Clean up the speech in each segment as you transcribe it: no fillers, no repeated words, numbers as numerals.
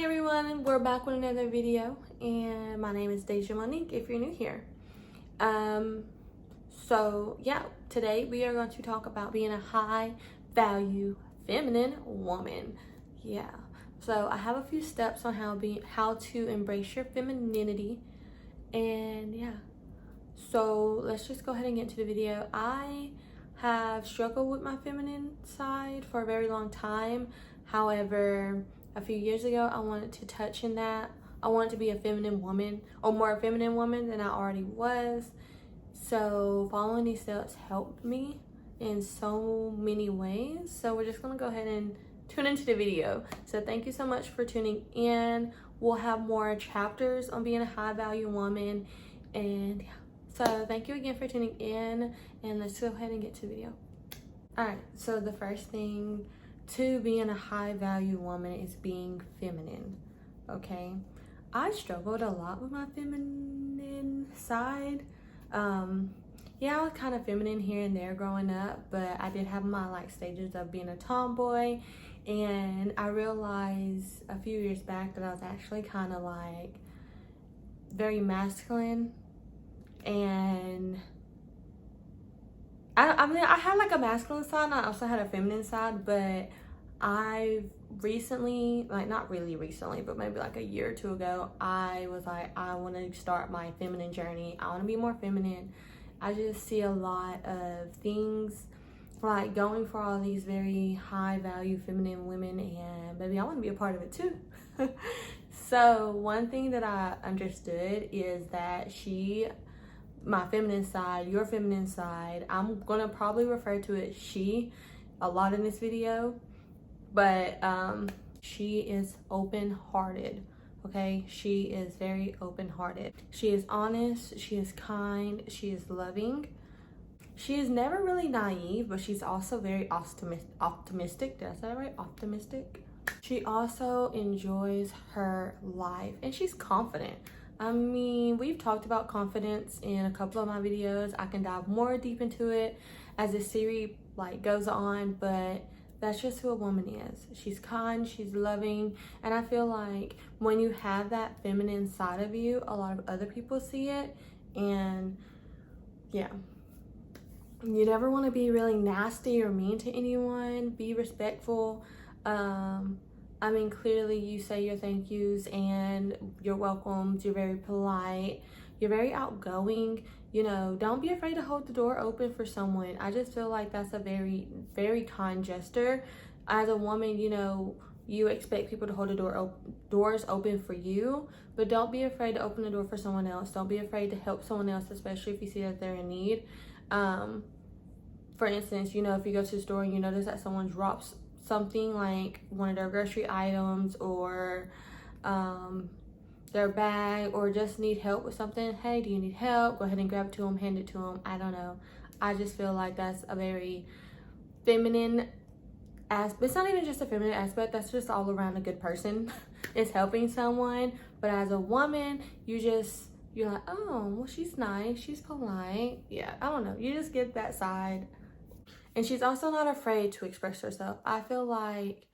Hi everyone, we're back with another video, and my name is Deja Monique if you're new here. Today we are going to talk about being a high value feminine woman. So I have a few steps on how to embrace your femininity, and so let's just go ahead and get into the video. I have struggled with my feminine side for a very long time. However, a few years ago, I wanted to touch in that. I wanted to be a feminine woman, or more feminine woman than I already was. So following these steps helped me in so many ways. So we're just gonna go ahead and tune into the video. So thank you so much for tuning in. We'll have more chapters on being a high value woman, and so thank you again for tuning in, and let's go ahead and get to the video. All right, so the first thing to being a high value woman is being feminine. Okay, I struggled a lot with my feminine side. I was kind of feminine here and there growing up, but I did have my stages of being a tomboy, and I realized a few years back that I was actually kind of very masculine. And I had a masculine side and I also had a feminine side, but I recently, not really recently, but maybe a year or two ago, I was I want to start my feminine journey. I want to be more feminine. I just see a lot of things going for all these very high value feminine women, and maybe I want to be a part of it too. So one thing that I understood is that my feminine side, your feminine side, I'm gonna probably refer to it she a lot in this video, but she is open-hearted. Okay, she is very open-hearted. She is honest, she is kind, she is loving. She is never really naive, but she's also very optimistic. Did I say that right? Optimistic. She also enjoys her life, and she's confident. I mean, we've talked about confidence in a couple of my videos. I can dive more deep into it as this series goes on, but that's just who a woman is. She's kind, she's loving, and I feel like when you have that feminine side of you, a lot of other people see it, and you never want to be really nasty or mean to anyone. Be respectful. I mean, clearly you say your thank yous and your welcomes. You're very polite. You're very outgoing. Don't be afraid to hold the door open for someone. I just feel like that's a very, very kind gesture. As a woman, you expect people to hold the doors open for you, but don't be afraid to open the door for someone else. Don't be afraid to help someone else, especially if you see that they're in need. For instance, if you go to the store and you notice that someone drops something like one of their grocery items or their bag, or just need help with something, hey, do you need help? Go ahead and grab it to them, hand it to them. I don't know. I just feel like that's a very feminine aspect. It's not even just a feminine aspect, that's just all around a good person. It's helping someone. But as a woman, you're like, oh, well, she's nice, she's polite. I don't know, you just get that side. And she's also not afraid to express herself. I feel like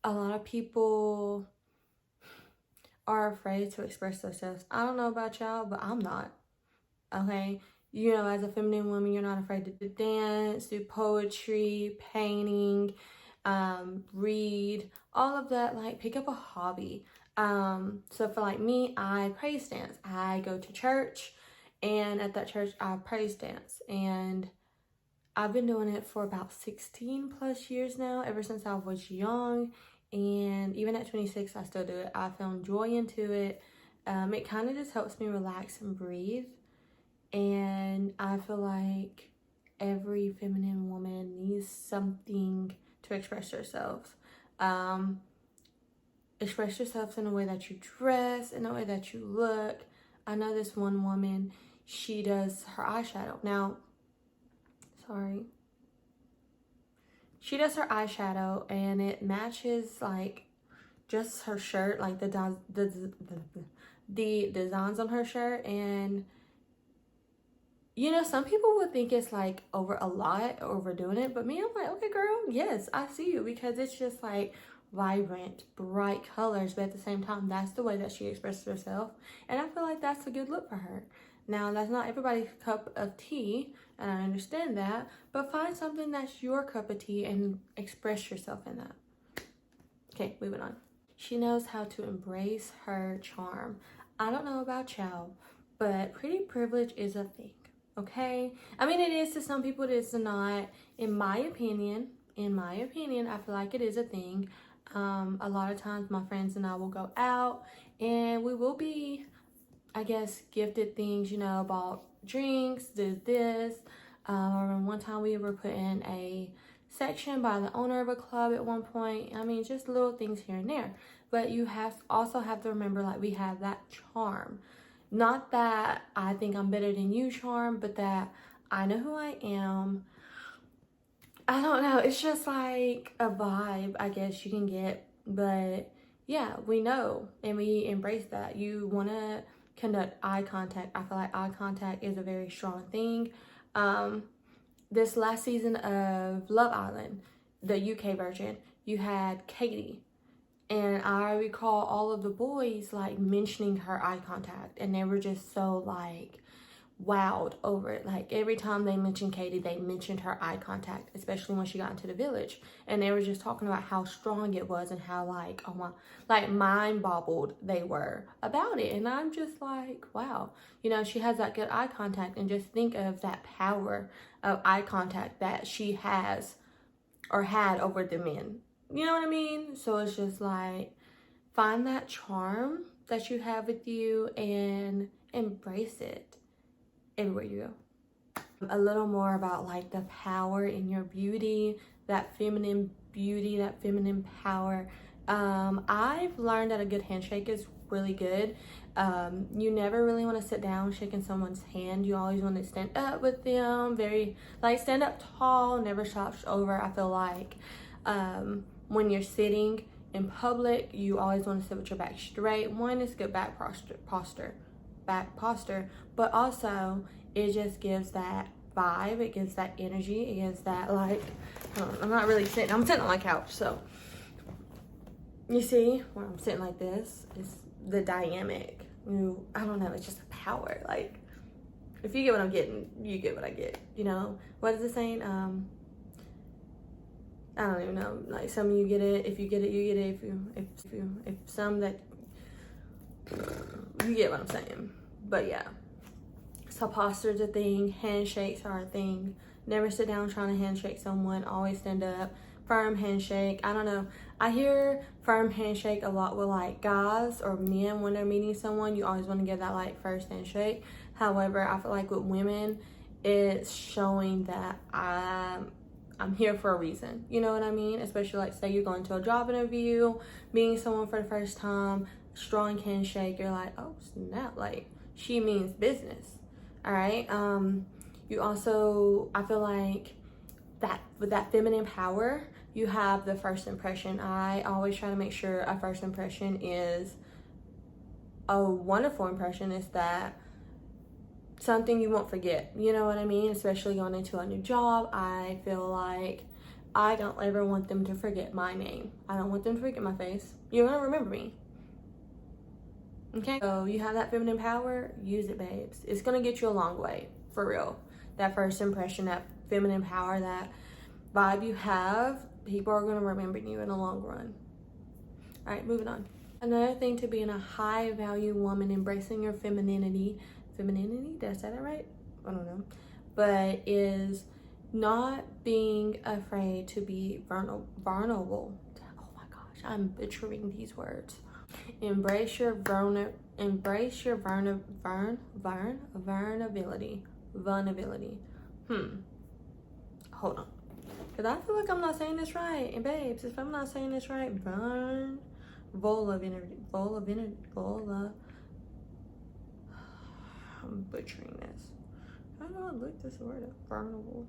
a lot of people are afraid to express themselves. I don't know about y'all, but I'm not. Okay? As a feminine woman, you're not afraid to dance, do poetry, painting, read, all of that. Pick up a hobby. So for me, I praise dance. I go to church, and at that church, I praise dance. And I've been doing it for about 16 plus years now, ever since I was young. And even at 26, I still do it. I found joy into it. It kind of just helps me relax and breathe. And I feel like every feminine woman needs something to express themselves. Express yourself in the way that you dress, in the way that you look. I know this one woman, she does her eyeshadow. She does her eyeshadow, and it matches just her shirt, the designs on her shirt. And some people would think it's overdoing it, but me, I'm like, okay girl, yes, I see you, because it's just vibrant, bright colors, but at the same time, that's the way that she expresses herself. And I feel like that's a good look for her. Now, that's not everybody's cup of tea, and I understand that, but find something that's your cup of tea and express yourself in that. Okay, moving on. She knows how to embrace her charm. I don't know about y'all, but pretty privilege is a thing, okay? I mean, it is to some people, it is not. In my opinion, I feel like it is a thing. A lot of times my friends and I will go out and we will be, I guess, gifted things, you know, bought drinks, did this. I remember one time we were put in a section by the owner of a club at one point. I mean, just little things here and there. But you also have to remember, like, we have that charm. Not that I think I'm better than you charm, but that I know who I am. I don't know. It's just like a vibe, I guess you can get. But yeah, we know and we embrace that. You want to conduct eye contact. I feel like eye contact is a very strong thing. This last season of Love Island, the UK version, you had Katie. And I recall all of the boys like mentioning her eye contact, and they were just so like wowed over it. Like every time they mentioned Katie, they mentioned her eye contact, especially when she got into the village. And they were just talking about how strong it was and how like, oh my, like mind boggled they were about it. And I'm just like, wow, you know, she has that good eye contact, and just think of that power of eye contact that she has or had over the men. You know what I mean? So it's just like, find that charm that you have with you and embrace it everywhere you go. A little more about like the power in your beauty, that feminine beauty, that feminine power. I've learned that a good handshake is really good. You never really want to sit down shaking someone's hand. You always want to stand up with them, stand up tall, never slouch over. I feel like when you're sitting in public, you always want to sit with your back straight. One is good back posture, but also it just gives that vibe, it gives that energy, it gives that like, I'm not really sitting, I'm sitting on my couch, so you see when I'm sitting like this, it's the dynamic, I don't know, it's just a power. Like, if you get what I'm getting, you get what I get, you know. What is it saying? I don't even know. Like, some of you get it. If you get it, you get it. If some that, you get what I'm saying. But yeah, so posture's a thing. Handshakes are a thing. Never sit down trying to handshake someone. Always stand up. Firm handshake. I don't know. I hear firm handshake a lot with like guys or men when they're meeting someone. You always want to give that like first handshake. However, I feel like with women, it's showing that I'm here for a reason, you know what I mean? Especially like, say you're going to a job interview, meeting someone for the first time, strong handshake, you're like, oh snap, like she means business. All right. You also, I feel like that with that feminine power, you have the first impression. I always try to make sure a first impression is a wonderful impression. Is that something you won't forget, you know what I mean? Especially going into a new job, I feel like I don't ever want them to forget my name. I don't want them to forget my face. You're gonna remember me. Okay, so you have that feminine power, use it, babes. It's gonna get you a long way, for real. That first impression, that feminine power, that vibe you have, people are gonna remember you in the long run. All right, moving on. Another thing to being a high value woman, embracing your femininity, did I say that right? I don't know. But is not being afraid to be vulnerable. Oh my gosh, I'm butchering these words. Embrace your vulnerability. Hold on, because I feel like I'm not saying this right. And babes, if I'm not saying this right, I'm butchering this. How do I look this word up? Vulnerable.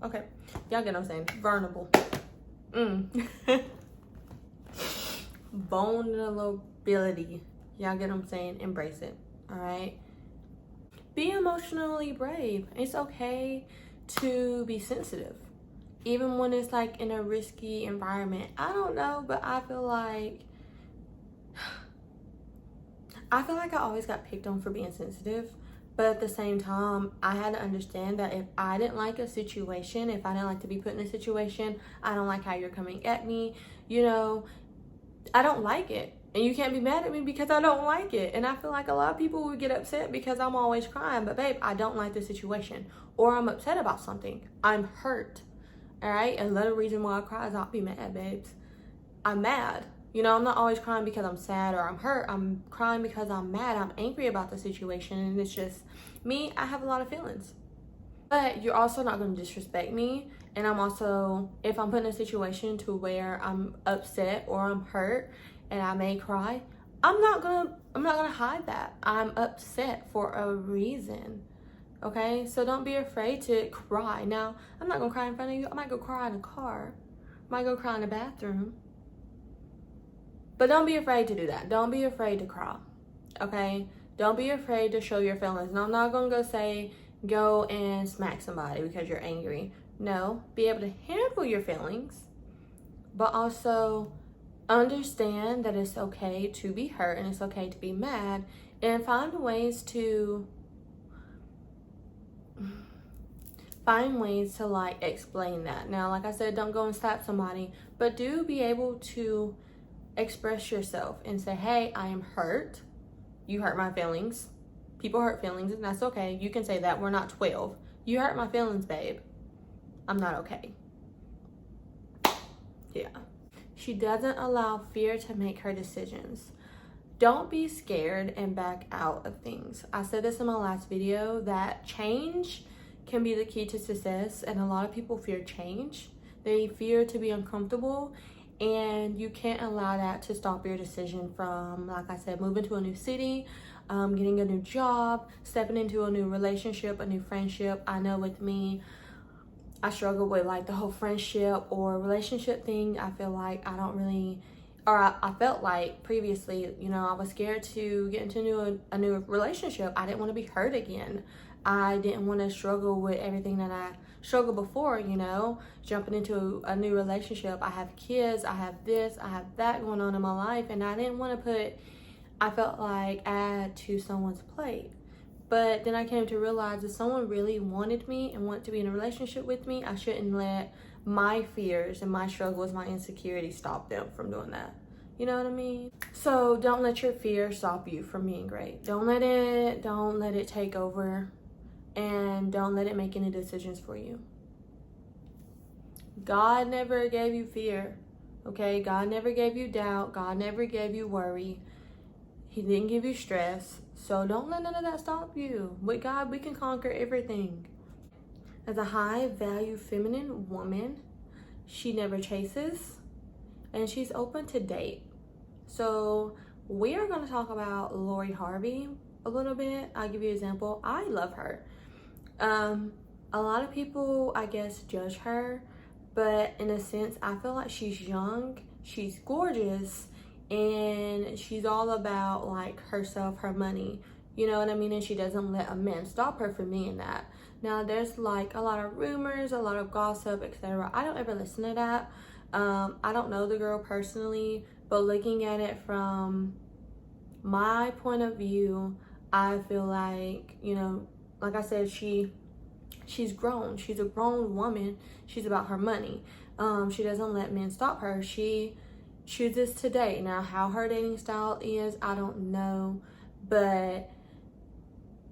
Okay, y'all get what I'm saying. Vulnerable. Vulnerability. Y'all get what I'm saying? Embrace it. All right. be emotionally brave. It's okay to be sensitive, even when it's like in a risky environment. I don't know, but I feel like I always got picked on for being sensitive. But at the same time, I had to understand that if I didn't like a situation, if I didn't like to be put in a situation, I don't like how you're coming at me, you know, I don't like it. And you can't be mad at me because I don't like it. And I feel like a lot of people would get upset because I'm always crying. But babe, I don't like the situation. Or I'm upset about something. I'm hurt. All right? Another reason why I cry is I'll be mad, babes. I'm mad. You know, I'm not always crying because I'm sad or I'm hurt. I'm crying because I'm mad. I'm angry about the situation. And it's just me. I have a lot of feelings. But you're also not going to disrespect me. And I'm also, if I'm put in a situation to where I'm upset or I'm hurt and I may cry, I'm not gonna hide that. I'm upset for a reason. Okay? So don't be afraid to cry. Now, I'm not gonna cry in front of you. I might go cry in a car. I might go cry in a bathroom. But don't be afraid to do that. Don't be afraid to cry. Okay? Don't be afraid to show your feelings. And I'm not gonna go and smack somebody because you're angry. No, be able to handle your feelings, but also understand that it's okay to be hurt and it's okay to be mad, and find ways to like explain that. Now, like I said, don't go and slap somebody, but do be able to express yourself and say, hey, I am hurt. You hurt my feelings. People hurt feelings, and that's okay. You can say that. We're not 12. You hurt my feelings, babe. I'm not okay. Yeah. She doesn't allow fear to make her decisions. Don't be scared and back out of things. I said this in my last video that change can be the key to success, and a lot of people fear change. They fear to be uncomfortable, and you can't allow that to stop your decision from, like I said, moving to a new city, getting a new job, stepping into a new relationship, a new friendship. I know with me, I struggle with like the whole friendship or relationship thing. I feel like I don't really, or I felt like previously, you know, I was scared to get into a new relationship. I didn't want to be hurt again. I didn't want to struggle with everything that I struggled before, you know, jumping into a new relationship. I have kids, I have this, I have that going on in my life, and I didn't want to I felt like add to someone's plate. But then I came to realize if someone really wanted me and wanted to be in a relationship with me, I shouldn't let my fears and my struggles, my insecurities stop them from doing that. You know what I mean? So don't let your fear stop you from being great. Don't let it take over, and don't let it make any decisions for you. God never gave you fear, okay? God never gave you doubt. God never gave you worry. He didn't give you stress. So don't let none of that stop you. With God, we can conquer everything. As a high value feminine woman, she never chases, and she's open to date. So we are going to talk about Lori Harvey a little bit. I'll give you an example. I love her. A lot of people, I guess, judge her, but in a sense, I feel like she's young, she's gorgeous, and she's all about like herself, her money, you know what I mean? And she doesn't let a man stop her from being that. Now there's like a lot of rumors, a lot of gossip, etc. I don't ever listen to that. I don't know the girl personally, but looking at it from my point of view, I feel like, you know, like I said, she's grown. She's a grown woman. She's about her money. She doesn't let men stop her. She chooses to date. Now, how her dating style is, I don't know. But,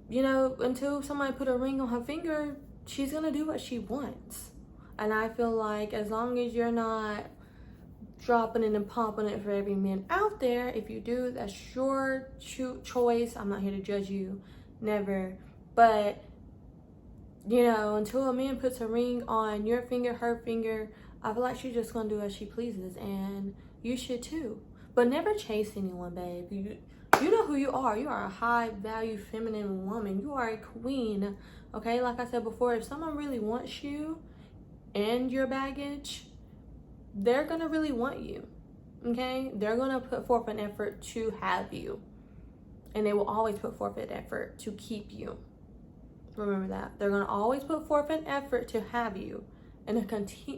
you know, until somebody put a ring on her finger, she's going to do what she wants. And I feel like as long as you're not dropping it and pumping it for every man out there, if you do, that's your choice. I'm not here to judge you. Never. But, you know, until a man puts a ring on your finger, her finger, I feel like she's just going to do as she pleases. And you should too. But never chase anyone, babe. You know who you are. You are a high value feminine woman. You are a queen. Okay, like I said before, if someone really wants you and your baggage, they're gonna really want you. Okay, they're gonna put forth an effort to have you, and they will always put forth an effort to keep you. Remember that. They're going to always put forth an effort to have you. And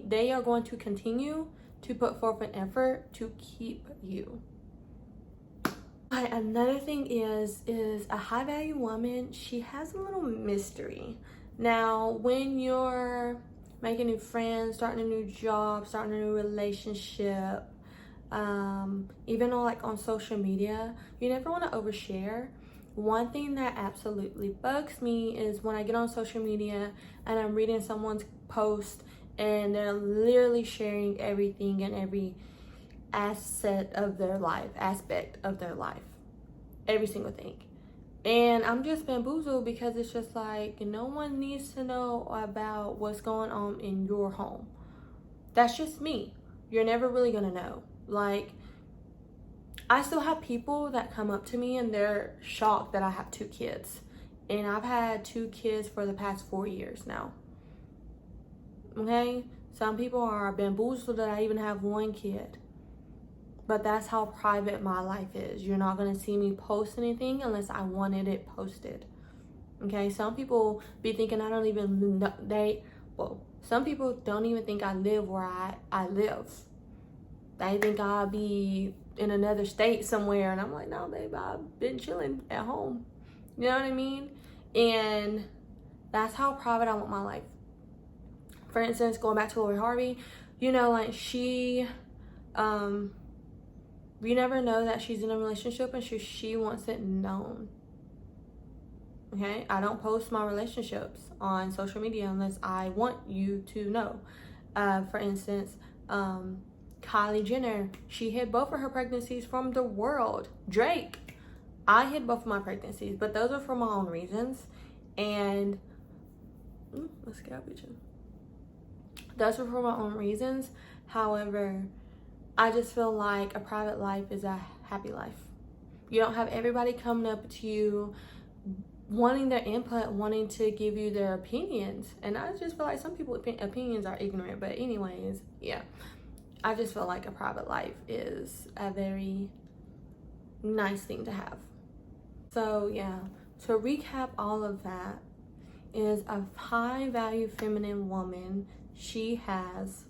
they are going to continue to put forth an effort to keep you. Right, another thing is a high value woman, she has a little mystery. Now, when you're making new friends, starting a new job, starting a new relationship, even on social media, you never want to overshare. One thing that absolutely bugs me is when I get on social media and I'm reading someone's post and they're literally sharing everything and every aspect of their life, every single thing. And I'm just bamboozled because it's just like, no one needs to know about what's going on in your home. That's just me. You're never really gonna know. Like, I still have people that come up to me and they're shocked that I have 2 kids. And I've had 2 kids for the past 4 years now. Okay? Some people are bamboozled that I even have 1 kid. But that's how private my life is. You're not going to see me post anything unless I wanted it posted. Okay? Some people be thinking I don't even know. Some people don't even think I live where I live. They think I'll be in another state somewhere, and I'm like, no, babe, I've been chilling at home. You know what I mean? And that's how private I want my life. For instance, going back to Lori Harvey, she, you never know that she's in a relationship and she wants it known. Okay? I don't post my relationships on social media unless I want you to know. For instance, Kylie Jenner, she hid both of her pregnancies from the world. Drake, I hid both of my pregnancies, but those are for my own reasons. And let's get out picture. Those are for my own reasons. However, I just feel like a private life is a happy life. You don't have everybody coming up to you wanting their input, wanting to give you their opinions. And I just feel like some people's opinions are ignorant. But anyways, yeah. I just feel like a private life is a very nice thing to have. So yeah, to recap all of that, is a high value feminine woman. She has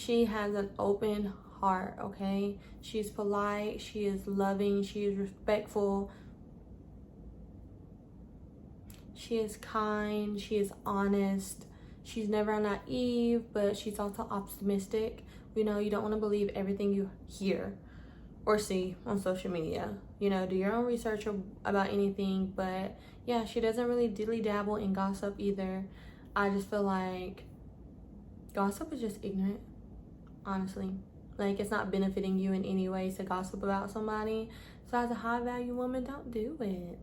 an open heart, okay? She's polite, she is loving, she is respectful, she is kind, she is honest. She's never naive, but she's also optimistic. You don't want to believe everything you hear or see on social media. Do your own research about anything. But yeah, she doesn't really dilly dabble in gossip either. I just feel like gossip is just ignorant, honestly. Like, it's not benefiting you in any way to gossip about somebody. So as a high value woman, don't do it.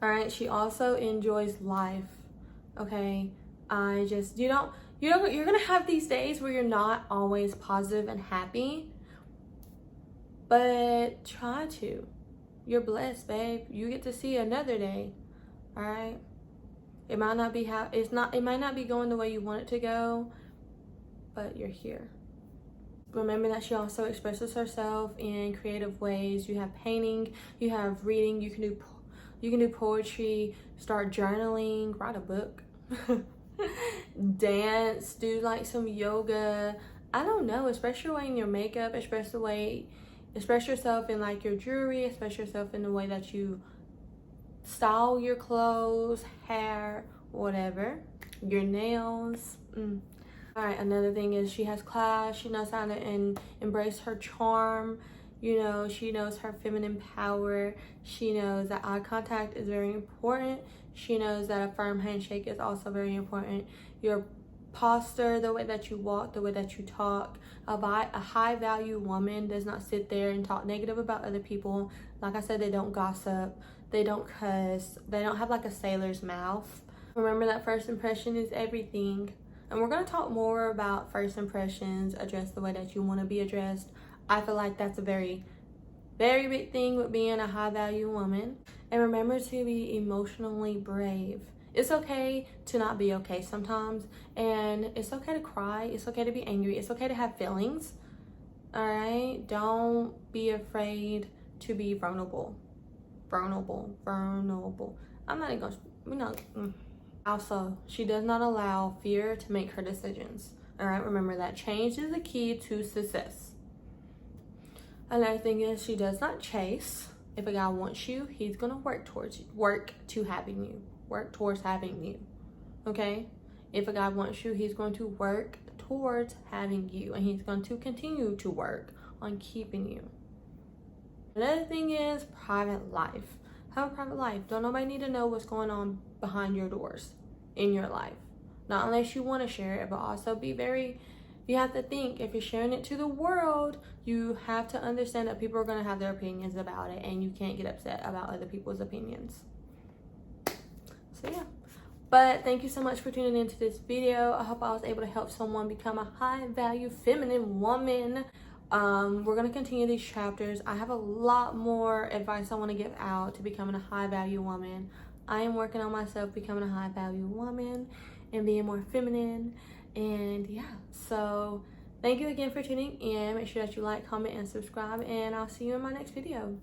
All right, she also enjoys life, okay? You're gonna have these days where you're not always positive and happy, but try to. You're blessed, babe. You get to see another day. All right. It might not be it might not be going the way you want it to go, but you're here. Remember that she also expresses herself in creative ways. You have painting, you have reading, you can do poetry, start journaling, write a book. Dance, do some yoga. I don't know, express your way in your makeup, express yourself in your jewelry, express yourself in the way that you style your clothes, hair, whatever, your nails. All right, another thing is she has class. She knows how to embrace her charm. She knows her feminine power. She knows that eye contact is very important. She knows that a firm handshake is also very important. Your posture, the way that you walk, the way that you talk. A high value woman does not sit there and talk negative about other people. Like I said, they don't gossip. They don't cuss. They don't have a sailor's mouth. Remember that first impression is everything. And we're going to talk more about first impressions, address the way that you want to be addressed. I feel like that's a very, very big thing with being a high value woman. And remember to be emotionally brave. It's okay to not be okay sometimes. And it's okay to cry. It's okay to be angry. It's okay to have feelings. All right? Don't be afraid to be vulnerable. I'm not even going to Also, she does not allow fear to make her decisions. All right, remember that change is the key to success. Another thing is she does not chase. If a guy wants you, he's gonna work towards having you. Okay? If a guy wants you, he's going to work towards having you, and he's going to continue to work on keeping you. Another thing is private life. Have a private life. Don't nobody need to know what's going on behind your doors in your life. Not unless you want to share it, but also you have to think, if you're sharing it to the world, you have to understand that people are going to have their opinions about it, and you can't get upset about other people's opinions. So yeah. But thank you so much for tuning into this video. I hope I was able to help someone become a high value feminine woman. We're going to continue these chapters. I have a lot more advice I want to give out to becoming a high value woman. I am working on myself becoming a high value woman and being more feminine. And yeah, so thank you again for tuning in. Make sure that you like, comment, and subscribe, and I'll see you in my next video.